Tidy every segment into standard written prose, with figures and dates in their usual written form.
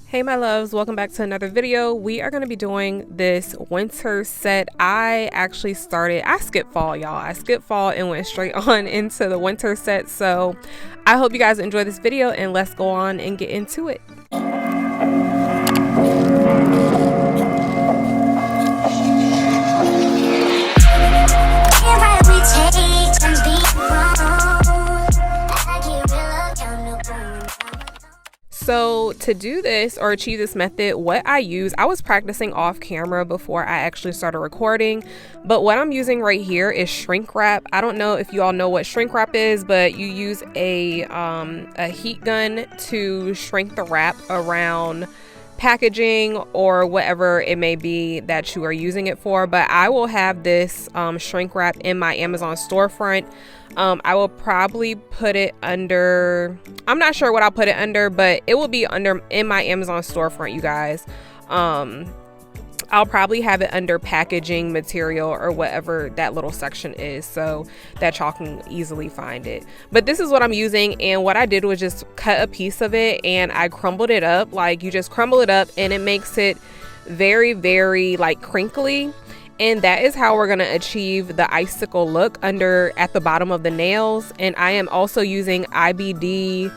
Hey my loves, welcome back to another video. We are going to be doing this winter set. I skipped fall, y'all. I skipped fall and went straight on into the winter set. So I hope you guys enjoy this video and let's go on and get into it. So to do this or achieve this method, what I was practicing off camera before I actually started recording, but what I'm using right here is shrink wrap. I don't know if you all know what shrink wrap is, but you use a heat gun to shrink the wrap around packaging or whatever it may be that you are using it for. But I will have this shrink wrap in my Amazon storefront. I will probably put it under, I'm not sure what I'll put it under, but it will be in my Amazon storefront, you guys. I'll probably have it under packaging material or whatever that little section is, so that y'all can easily find it. But this is what I'm using, and what I did was just cut a piece of it and I crumbled it up. Like, you just crumble it up and it makes it very, very like crinkly. And that is how we're going to achieve the icicle look at the bottom of the nails. And I am also using IBD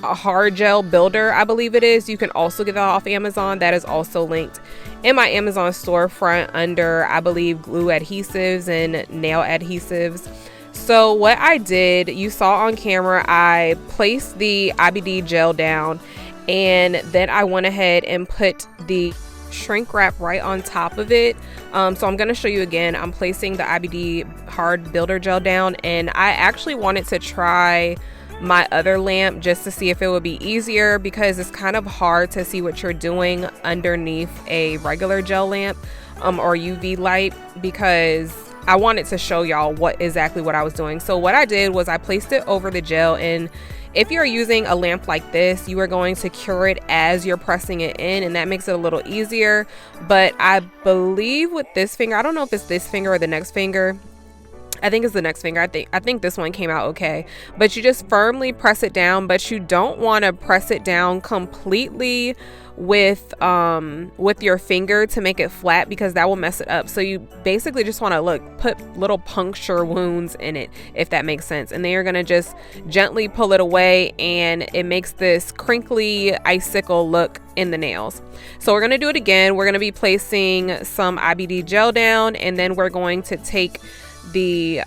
a hard gel builder, I believe it is. You can also get that off Amazon. That is also linked in my Amazon storefront under, I believe, glue adhesives and nail adhesives. So what I did, you saw on camera, I placed the IBD gel down and then I went ahead and put the shrink wrap right on top of it. So I'm going to show you again. I'm placing the IBD hard builder gel down, and I actually wanted to try my other lamp just to see if it would be easier, because it's kind of hard to see what you're doing underneath a regular gel lamp or UV light, because I wanted to show y'all exactly what I was doing. So what I did was I placed it over the gel, and if you're using a lamp like this, you are going to cure it as you're pressing it in, and that makes it a little easier. But I believe with this finger, I don't know if it's this finger or the next finger. I think it's the next finger. I think this one came out okay. But you just firmly press it down, but you don't want to press it down completely with your finger to make it flat, because that will mess it up. So you basically just want to put little puncture wounds in it, if that makes sense. And then you're going to just gently pull it away, and it makes this crinkly icicle look in the nails. So we're going to do it again. We're going to be placing some IBD gel down, and then we're going to take the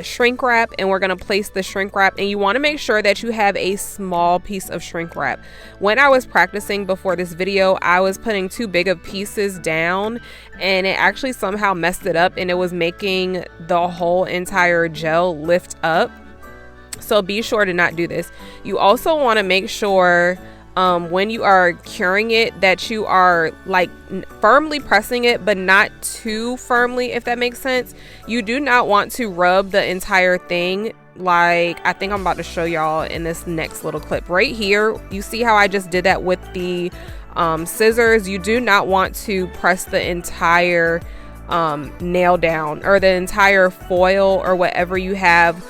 shrink wrap, and we're going to place the shrink wrap, and you want to make sure that you have a small piece of shrink wrap. When I was practicing before this video, I was putting too big of pieces down, and it actually somehow messed it up, and it was making the whole entire gel lift up. So be sure to not do this. You also want to make sure when you are curing it that you are like firmly pressing it, but not too firmly, if that makes sense. You do not want to rub the entire thing, like I think I'm about to show y'all in this next little clip right here. You see how I just did that with the scissors? You do not want to press the entire nail down, or the entire foil or whatever you have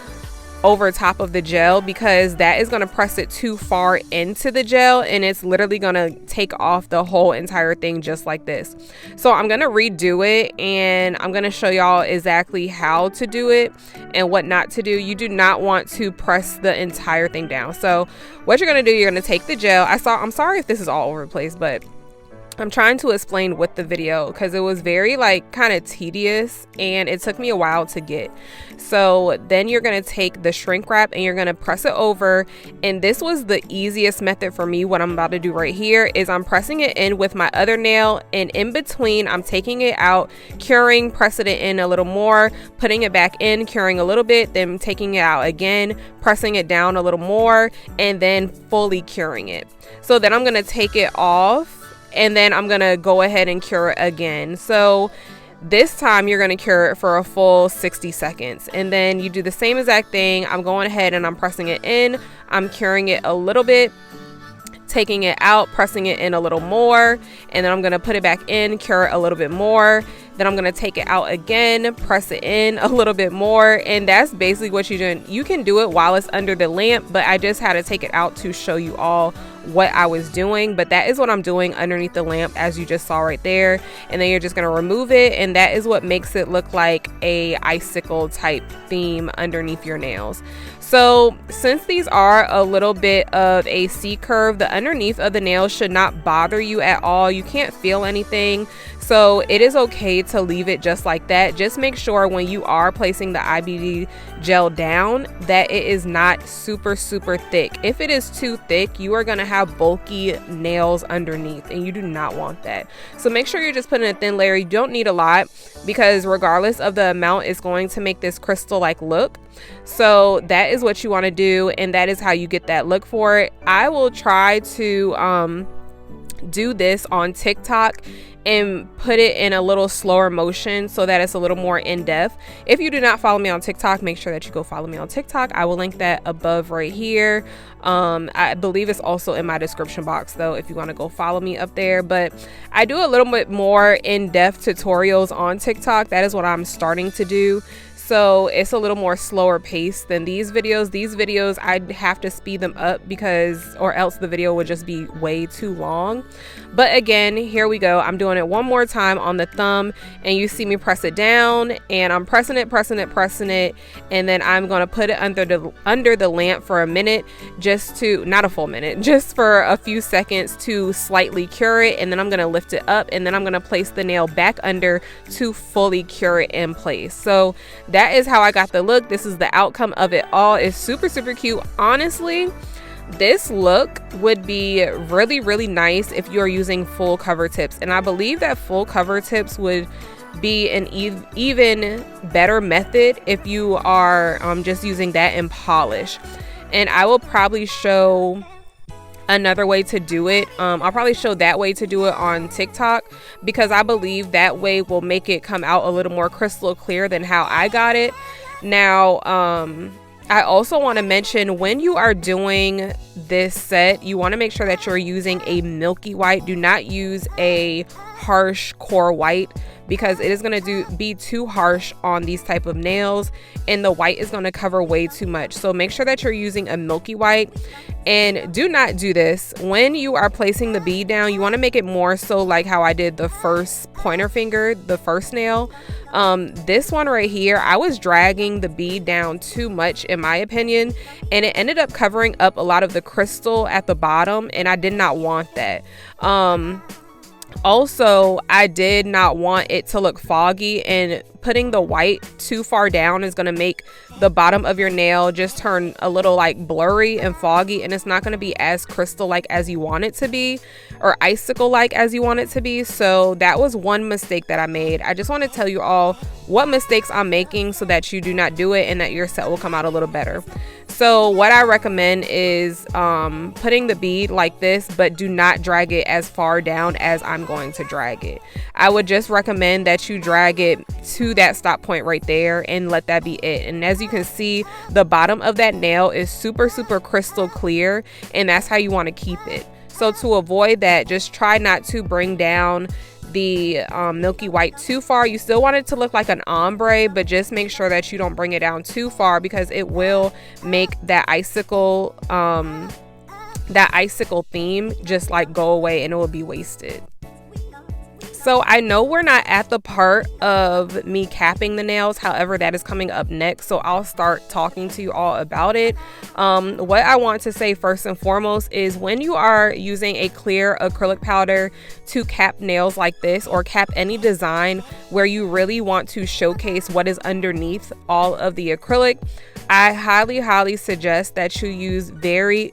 over top of the gel, because that is going to press it too far into the gel, and it's literally going to take off the whole entire thing just like this. So I'm going to redo it, and I'm going to show y'all exactly how to do it and what not to do. You do not want to press the entire thing down. So what you're going to do, you're going to take the gel. I'm sorry if this is all over the place, but I'm trying to explain with the video because it was very kind of tedious, and it took me a while to get. So then you're going to take the shrink wrap and you're going to press it over, and this was the easiest method for me. What I'm about to do right here is I'm pressing it in with my other nail, and in between I'm taking it out, curing, pressing it in a little more, putting it back in, curing a little bit, then taking it out again, pressing it down a little more, and then fully curing it. So then I'm going to take it off, and then I'm gonna go ahead and cure it again. So this time you're gonna cure it for a full 60 seconds, and then you do the same exact thing. I'm going ahead and I'm pressing it in, I'm curing it a little bit, taking it out, pressing it in a little more, and then I'm gonna put it back in, cure it a little bit more, then I'm gonna take it out again, press it in a little bit more, and that's basically what you're doing. You can do it while it's under the lamp, but I just had to take it out to show you all what I was doing, but that is what I'm doing underneath the lamp, as you just saw right there. And then you're just going to remove it, and that is what makes it look like a icicle type theme underneath your nails. So since these are a little bit of a C curve, the underneath of the nails should not bother you at all. You can't feel anything. So it is okay to leave it just like that. Just make sure when you are placing the IBD gel down that it is not super thick. If it is too thick, you are going to have bulky nails underneath, and you do not want that. So make sure you're just putting a thin layer. You don't need a lot, because regardless of the amount, it's going to make this crystal like look. So that is what you want to do, and that is how you get that look for it. I will try to do this on TikTok and put it in a little slower motion so that it's a little more in-depth. If you do not follow me on TikTok, make sure that you go follow me on TikTok. I will link that above right here. I believe it's also in my description box though, if you want to go follow me up there. But I do a little bit more in-depth tutorials on TikTok. That is what I'm starting to do. So it's a little more slower pace than these videos. These videos, I'd have to speed them up because, or else the video would just be way too long. But again, here we go. I'm doing it one more time on the thumb, and you see me press it down, and I'm pressing it, and then I'm going to put it under the lamp for a minute, just to, not a full minute, just for a few seconds to slightly cure it. And then I'm going to lift it up, and then I'm going to place the nail back under to fully cure it in place. So that is how I got the look. This is the outcome of it all. It's super cute. Honestly, this look would be really nice if you're using full cover tips, and I believe that full cover tips would be an even better method if you are just using that in polish. And I will probably show another way to do it. I'll probably show that way to do it on TikTok, because I believe that way will make it come out a little more crystal clear than how I got it. Now, I also want to mention, when you are doing this set, you want to make sure that you're using a milky white. Do not use a harsh core white, because it is going to be too harsh on these type of nails, and the white is going to cover way too much. So make sure that you're using a milky white. And do not do this when you are placing the bead down. You want to make it more so like how I did the first pointer finger, the first nail. This one right here, I was dragging the bead down too much in my opinion, and it ended up covering up a lot of the crystal at the bottom, and I did not want that. Also, I did not want it to look foggy, and putting the white too far down is going to make the bottom of your nail just turn a little like blurry and foggy, and it's not going to be as crystal like as you want it to be, or icicle like as you want it to be. So that was one mistake that I made. I just want to tell you all what mistakes I'm making so that you do not do it, and that your set will come out a little better. So what I recommend is putting the bead like this, but do not drag it as far down as I'm going to drag it. I would just recommend that you drag it to that stop point right there and let that be it. And as you can see, the bottom of that nail is super crystal clear, and that's how you want to keep it. So to avoid that, just try not to bring down the milky white too far. You still want it to look like an ombre, but just make sure that you don't bring it down too far, because it will make that icicle theme just like go away, and it will be wasted. So I know we're not at the part of me capping the nails, however that is coming up next, so I'll start talking to you all about it. What I want to say first and foremost is, when you are using a clear acrylic powder to cap nails like this, or cap any design where you really want to showcase what is underneath all of the acrylic, I highly suggest that you use very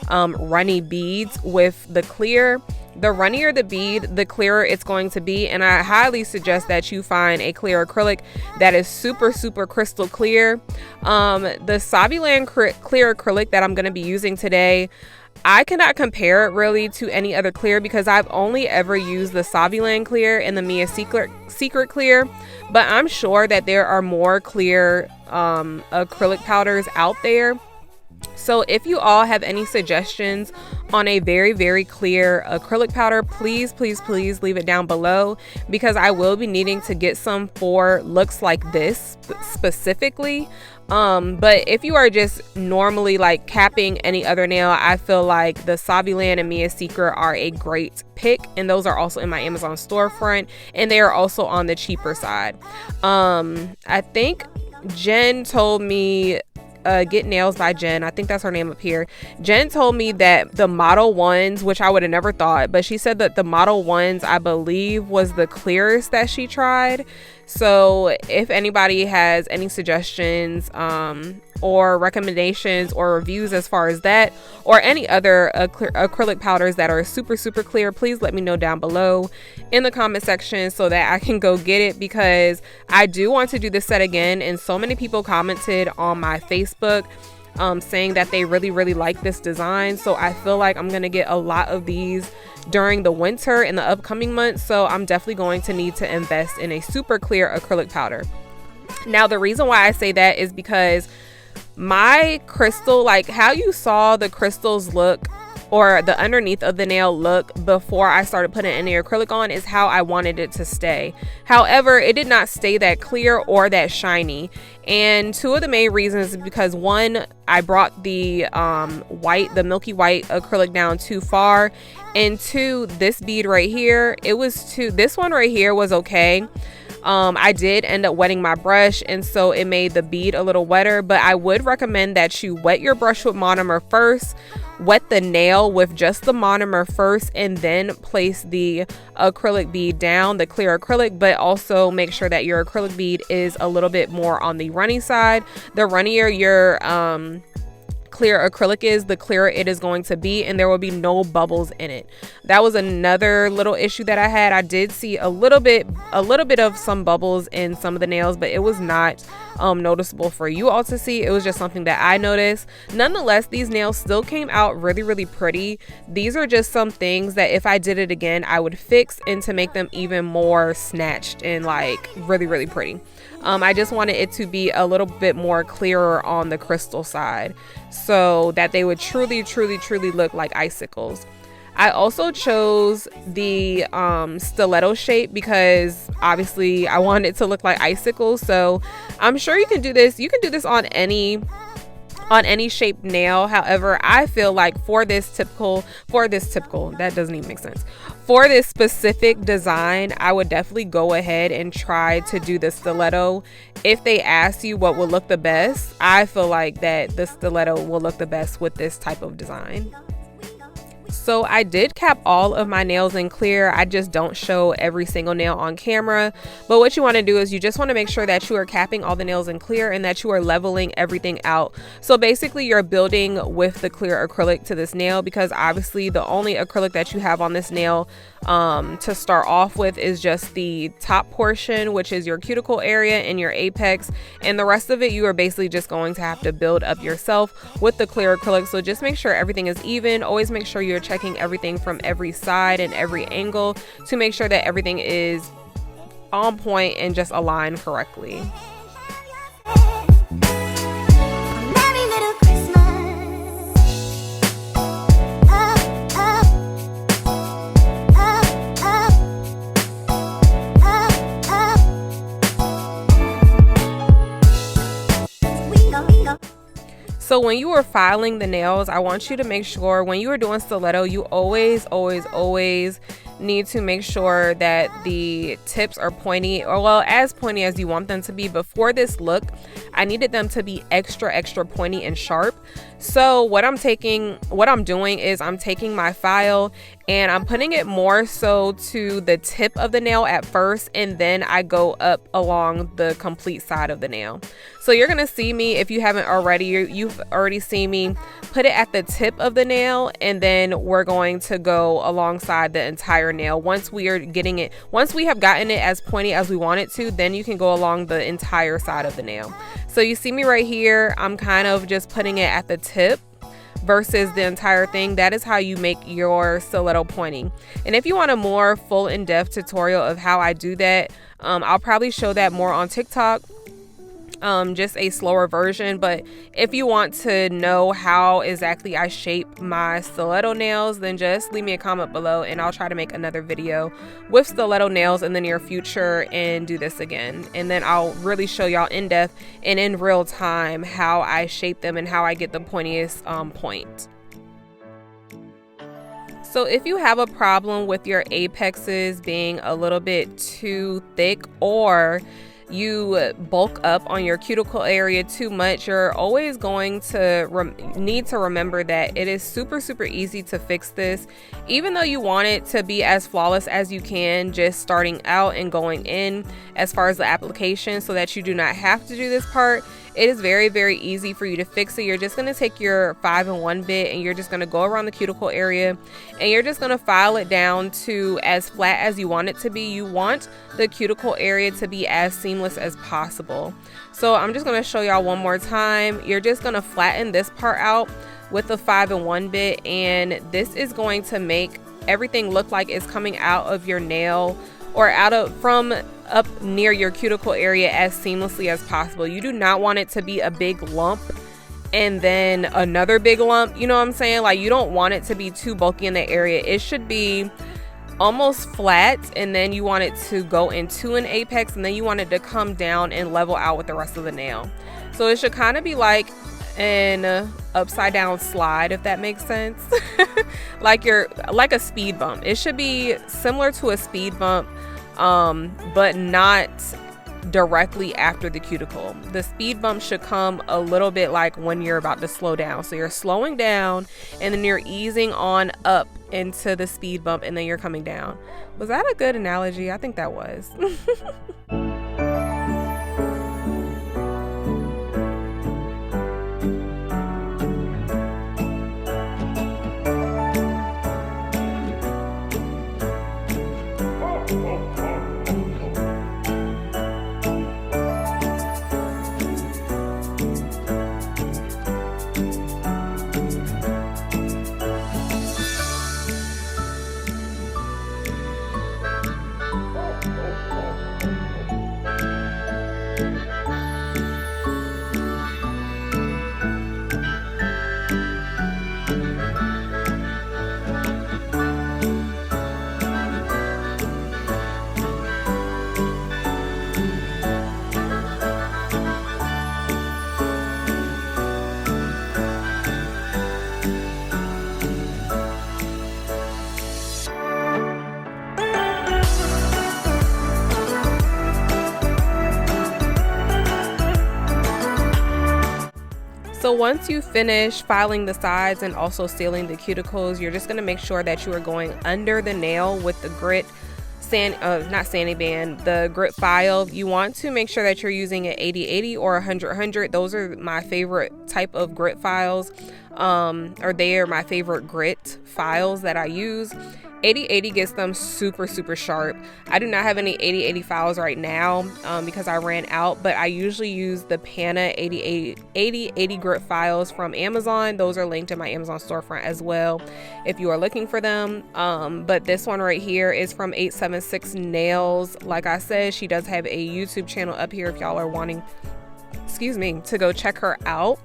runny beads with the clear. The runnier the bead, the clearer it's going to be, and I highly suggest that you find a clear acrylic that is super crystal clear. The Todds Ln clear acrylic that I'm going to be using today, I cannot compare it really to any other clear, because I've only ever used the Todds Ln clear and the Mia Secret clear, but I'm sure that there are more clear acrylic powders out there. So if you all have any suggestions on a very clear acrylic powder, please leave it down below, because I will be needing to get some for looks like this specifically. But if you are just normally like capping any other nail, I feel like the Todds Ln and Mia's Secret are a great pick, and those are also in my Amazon storefront, and they are also on the cheaper side. I think Jen told me, Get Nails by Jen, I think that's her name up here. Jen told me that the Model 1s, which I would have never thought, but she said that the Model 1s, I believe, was the clearest that she tried. So if anybody has any suggestions or recommendations or reviews as far as that, or any other acrylic powders that are super clear, please let me know down below in the comment section so that I can go get it, because I do want to do this set again. And so many people commented on my Facebook saying that they really like this design. So I feel like I'm gonna get a lot of these during the winter in the upcoming months. So I'm definitely going to need to invest in a super clear acrylic powder. Now, the reason why I say that is because my crystal, like how you saw the crystals look, or the underneath of the nail look before I started putting any acrylic on, is how I wanted it to stay. However, it did not stay that clear or that shiny. And two of the main reasons is because, one, I brought the Milky white acrylic down too far, and two, this bead right here, this one right here was okay. I did end up wetting my brush, and so it made the bead a little wetter, but I would recommend that you wet your brush with monomer first, wet the nail with just the monomer first, and then place the acrylic bead down, the clear acrylic. But also make sure that your acrylic bead is a little bit more on the runny side. The runnier your clear acrylic is, the clearer it is going to be, and there will be no bubbles in it. That was another little issue that I had. I did see a little bit of some bubbles in some of the nails, but it was not noticeable for you all to see. It was just something that I noticed. Nonetheless, these nails still came out really pretty. These are just some things that if I did it again, I would fix, and to make them even more snatched and like really pretty. I just wanted it to be a little bit more clearer on the crystal side, so that they would truly look like icicles. I also chose the stiletto shape because obviously I wanted it to look like icicles. So I'm sure you can do this. You can do this on any shaped nail. However, I feel like for this typical, that doesn't even make sense. For this specific design, I would definitely go ahead and try to do the stiletto. If they ask you what will look the best, I feel like that the stiletto will look the best with this type of design. So I did cap all of my nails in clear. I just don't show every single nail on camera. But what you want to do is you just want to make sure that you are capping all the nails in clear and that you are leveling everything out. So basically you're building with the clear acrylic to this nail, because obviously the only acrylic that you have on this nail to start off with is just the top portion, which is your cuticle area and your apex, and the rest of it you are basically just going to have to build up yourself with the clear acrylic. So just make sure everything is even. Always make sure you're checking everything from every side and every angle to make sure that everything is on point and just aligned correctly. So when you are filing the nails, I want you to make sure when you are doing stiletto, you always need to make sure that the tips are pointy, or well, as pointy as you want them to be. But for this look, I needed them to be extra pointy and sharp. So what I'm doing is I'm taking my file and I'm putting it more so to the tip of the nail at first, and then I go up along the complete side of the nail. So you're gonna see me, if you haven't already, you've already seen me put it at the tip of the nail, and then we're going to go alongside the entire nail. Once we have gotten it as pointy as we want it to, then you can go along the entire side of the nail. So you see me right here, I'm kind of just putting it at the tip versus the entire thing. That is how you make your stiletto pointing. And if you want a more full in-depth tutorial of how I do that, I'll probably show that more on TikTok. just a slower version. But if you want to know how exactly I shape my stiletto nails, then just leave me a comment below and I'll try to make another video with stiletto nails in the near future and do this again. And then I'll really show y'all in depth and in real time how I shape them and how I get the pointiest point. So if you have a problem with your apexes being a little bit too thick, or you bulk up on your cuticle area too much, you're always going to need to remember that it is super easy to fix this. Even though you want it to be as flawless as you can, just starting out and going in as far as the application, so that you do not have to do this part, it is very easy for you to fix it. You're just going to take your 5-in-1 bit and you're just going to go around the cuticle area and you're just going to file it down to as flat as you want it to be. You want the cuticle area to be as seamless as possible. So I'm just going to show y'all one more time. You're just going to flatten this part out with the 5-in-1 bit, and this is going to make everything look like it's coming out of your nail or from up near your cuticle area as seamlessly as possible. You do not want it to be a big lump and then another big lump, you know what I'm saying? Like, you don't want it to be too bulky in that area. It should be almost flat, and then you want it to go into an apex, and then you want it to come down and level out with the rest of the nail. So it should kind of be like an upside down slide, if that makes sense. like a speed bump. It should be similar to a speed bump, but not directly after the cuticle. The speed bump should come a little bit like when you're about to slow down. So you're slowing down and then you're easing on up into the speed bump and then you're coming down. Was that a good analogy? I think that was. So once you finish filing the sides and also sealing the cuticles, you're just going to make sure that you are going under the nail with the grit not sanding band, the grit file. You want to make sure that you're using an 80/80 or 100/100. Those are my favorite type of grit files, or they are my favorite grit files that I use. 80/80 gets them super sharp. I do not have any 80/80 files right now because I ran out, but I usually use the Pana 80/80 grit files from Amazon. Those are linked in my Amazon storefront as well if you are looking for them. But this one right here is from 876 Nails. Like I said, she does have a YouTube channel up here if y'all are wanting, to go check her out.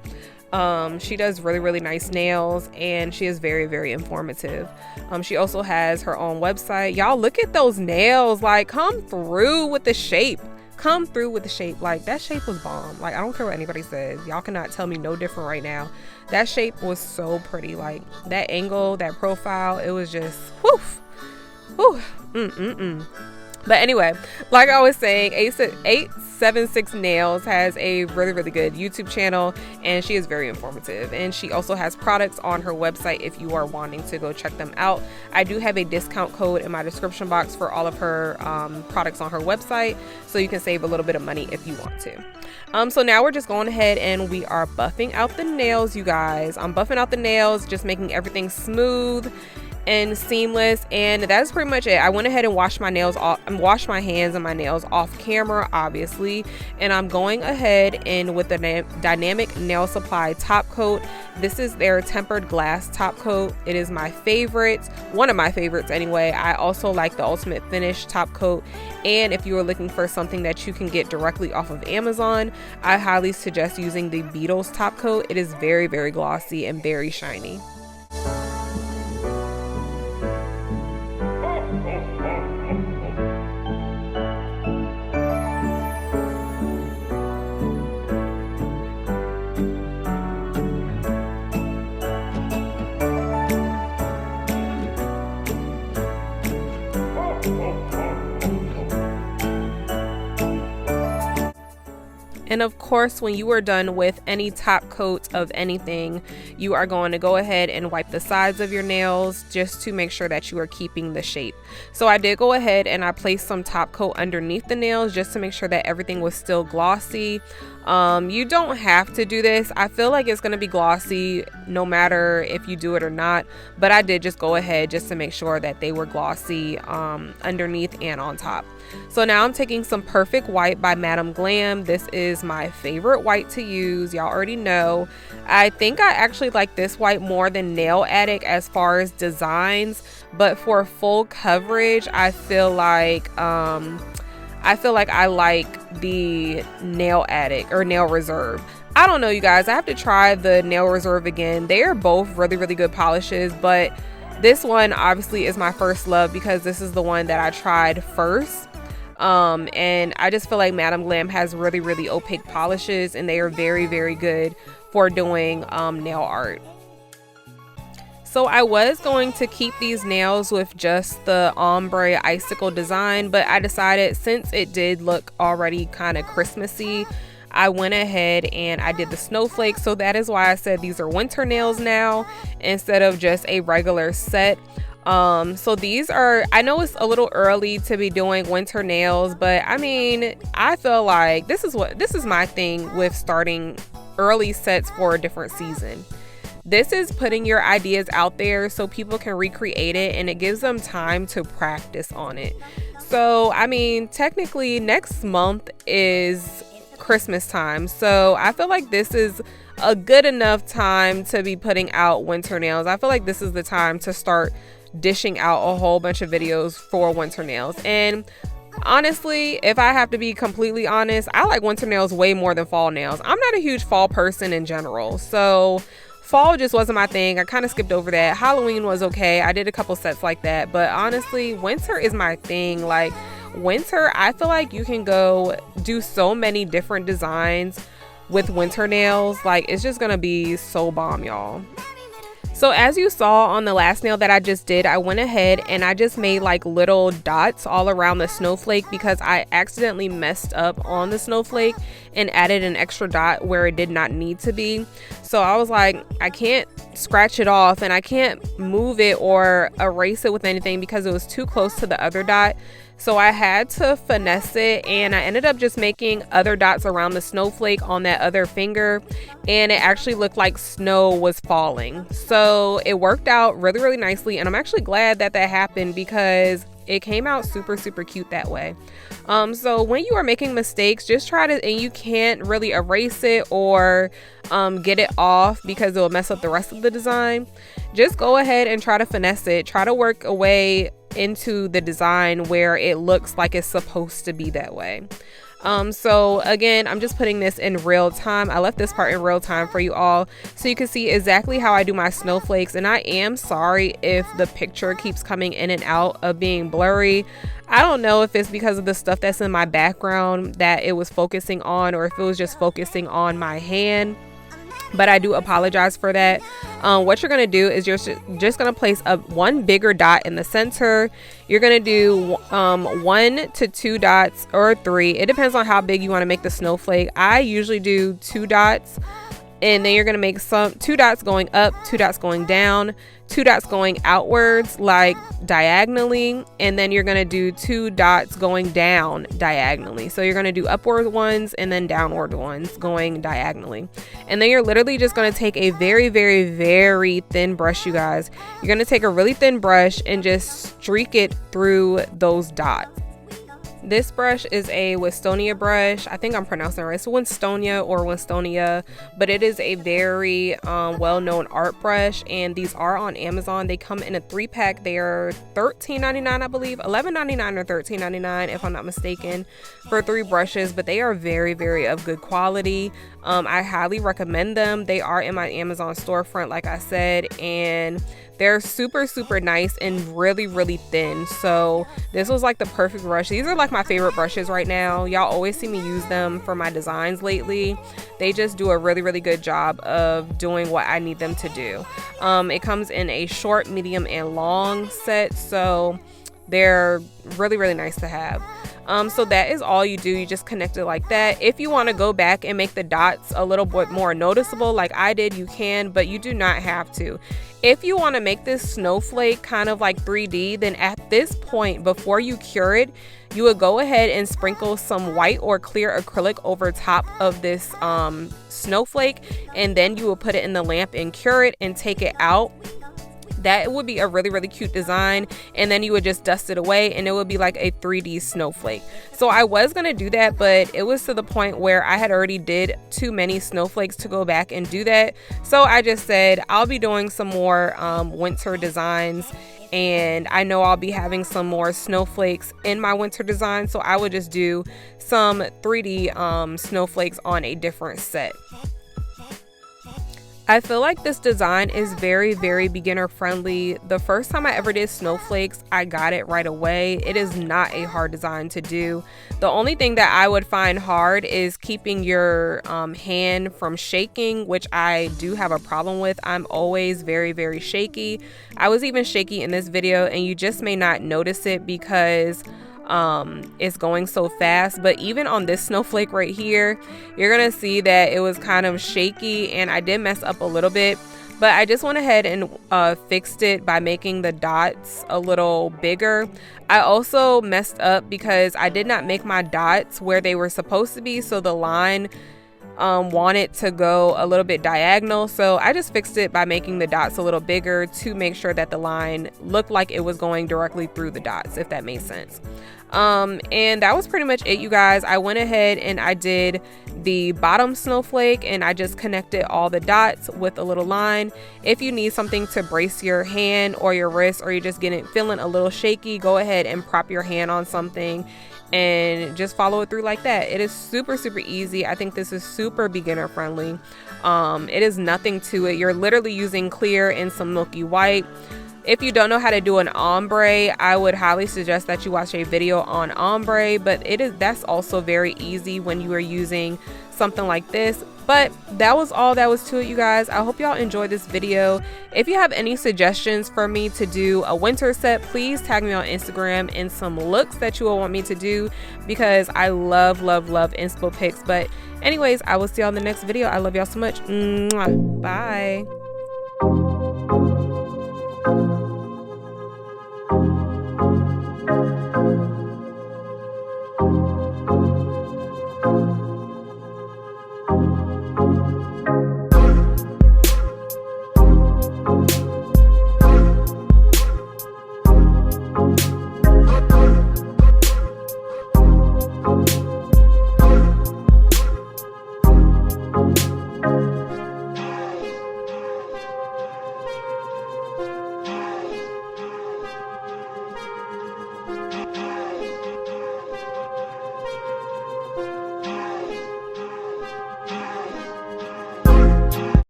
She does really nice nails, and she is very informative. She also has her own website. Y'all look at those nails, like, come through with the shape. Like, that shape was bomb. Like, I don't care what anybody says, y'all cannot tell me no different right now. That shape was so pretty. Like, that angle, that profile, it was just whew. But anyway, like I was saying, 876 Nails has a really good YouTube channel, and she is very informative, and she also has products on her website if you are wanting to go check them out. I do have a discount code in my description box for all of her products on her website, so you can save a little bit of money if you want to. So now we're just going ahead and we are buffing out the nails, you guys. I'm buffing out the nails, just making everything smooth and seamless. And that's pretty much it. I went ahead and washed my nails off, washed my hands and my nails off camera, obviously, and I'm going ahead and with the Dynamic Nail Supply top coat. This is their tempered glass top coat. It is my favorite, one of my favorites anyway. I also like the Ultimate Finish top coat, and if you are looking for something that you can get directly off of Amazon, I highly suggest using the Beetles top coat. It is very, very glossy and very shiny. And of course, when you are done with any top coat of anything, you are going to go ahead and wipe the sides of your nails just to make sure that you are keeping the shape. So I did go ahead and I placed some top coat underneath the nails just to make sure that everything was still glossy. You don't have to do this. I feel like it's going to be glossy no matter if you do it or not, but I did just go ahead just to make sure that they were glossy underneath and on top. So now I'm taking some Perfect White by Madam Glam. This is my favorite white to use. Y'all already know. I think I actually like this white more than Nail Addict as far as designs, but for full coverage, I feel like I like the Nail Addict or Nail Reserve. I don't know, you guys. I have to try the Nail Reserve again. They are both really, really good polishes, but this one obviously is my first love because this is the one that I tried first. And I just feel like Madam Glam has really, really opaque polishes, and they are very, very good for doing nail art. So I was going to keep these nails with just the ombre icicle design, but I decided since it did look already kind of Christmassy, I went ahead and I did the snowflake. So that is why I said these are winter nails now instead of just a regular set. So these are, I know it's a little early to be doing winter nails, but I mean, I feel like this is my thing with starting early sets for a different season. This is putting your ideas out there so people can recreate it, and it gives them time to practice on it. So, I mean, technically next month is Christmas time. So I feel like this is a good enough time to be putting out winter nails. I feel like this is the time to start dishing out a whole bunch of videos for winter nails. And honestly, if I have to be completely honest, I like winter nails way more than fall nails. I'm not a huge fall person in general, so fall just wasn't my thing. I kind of skipped over that. Halloween was okay. I did a couple sets like that, but honestly, winter is my thing. Like winter, I feel like you can go do so many different designs with winter nails. Like it's just gonna be so bomb, y'all. So as you saw on the last nail that I just did, I went ahead and I just made like little dots all around the snowflake because I accidentally messed up on the snowflake and added an extra dot where it did not need to be. So I was like, I can't scratch it off and I can't move it or erase it with anything because it was too close to the other dot. So I had to finesse it, and I ended up just making other dots around the snowflake on that other finger, and it actually looked like snow was falling. So it worked out really, really nicely, and I'm actually glad that that happened because it came out super, super cute that way. So when you are making mistakes, just try to, and you can't really erase it or get it off because it will mess up the rest of the design. Just go ahead and try to finesse it. Try to work a way into the design where it looks like it's supposed to be that way. So again, I'm just putting this in real time. I left this part in real time for you all so you can see exactly how I do my snowflakes, and I am sorry if the picture keeps coming in and out of being blurry. I don't know if it's because of the stuff that's in my background that it was focusing on, or if it was just focusing on my hand, but I do apologize for that. What you're gonna do is you're just gonna place one bigger dot in the center. You're gonna do 1 to 2 dots or 3. It depends on how big you want to make the snowflake. I usually do 2 dots And then you're going to make two dots going up, two dots going down, two dots going outwards like diagonally, and then you're going to do two dots going down diagonally. So you're going to do upward ones and then downward ones going diagonally. And then you're literally just going to take a very, very, very thin brush, you guys. You're going to take a really thin brush and just streak it through those dots. This brush is a Winstonia brush. I think I'm pronouncing it right. It's Winstonia or Winstonia, but it is a very well-known art brush, and these are on Amazon. They come in a 3-pack. They're $13.99, I believe, $11.99 or $13.99 if I'm not mistaken, for 3 brushes, but they are very, very of good quality. I highly recommend them. They are in my Amazon storefront, like I said, and they're super, super nice and really, really thin. So this was like the perfect brush. These are like my favorite brushes right now. Y'all always see me use them for my designs lately. They just do a really, really good job of doing what I need them to do. It comes in a short, medium, and long set, so they're really, really nice to have. So that is all you do. You just connect it like that. If you want to go back and make the dots a little bit more noticeable like I did, you can, but you do not have to. If you want to make this snowflake kind of like 3D, then at this point, before you cure it, you would go ahead and sprinkle some white or clear acrylic over top of this snowflake, and then you will put it in the lamp and cure it and take it out. That would be a really, really cute design, and then you would just dust it away and it would be like a 3D snowflake. So I was gonna do that, but it was to the point where I had already did too many snowflakes to go back and do that. So I just said I'll be doing some more winter designs, and I know I'll be having some more snowflakes in my winter design, so I would just do some 3D snowflakes on a different set. I feel like this design is very, very beginner friendly. The first time I ever did snowflakes, I got it right away. It is not a hard design to do. The only thing that I would find hard is keeping your hand from shaking, which I do have a problem with. I'm always very, very shaky. I was even shaky in this video, and you just may not notice it because it's going so fast. But even on this snowflake right here, you're gonna see that it was kind of shaky, and I did mess up a little bit, but I just went ahead and fixed it by making the dots a little bigger. I also messed up because I did not make my dots where they were supposed to be, so the line wanted to go a little bit diagonal, so I just fixed it by making the dots a little bigger to make sure that the line looked like it was going directly through the dots, if that makes sense. And that was pretty much it, you guys. I went ahead and I did the bottom snowflake, and I just connected all the dots with a little line. If you need something to brace your hand or your wrist, or you're just feeling a little shaky, go ahead and prop your hand on something and just follow it through like that. It is super, super easy. I think this is super beginner friendly. It is nothing to it. You're literally using clear and some milky white. If you don't know how to do an ombre, I would highly suggest that you watch a video on ombre, but that's also very easy when you are using something like this. But that was all that was to it, you guys. I hope y'all enjoyed this video. If you have any suggestions for me to do a winter set, please tag me on Instagram and some looks that you will want me to do, because I love, love, love inspo pics. But anyways, I will see y'all in the next video. I love y'all so much. Mwah. Bye.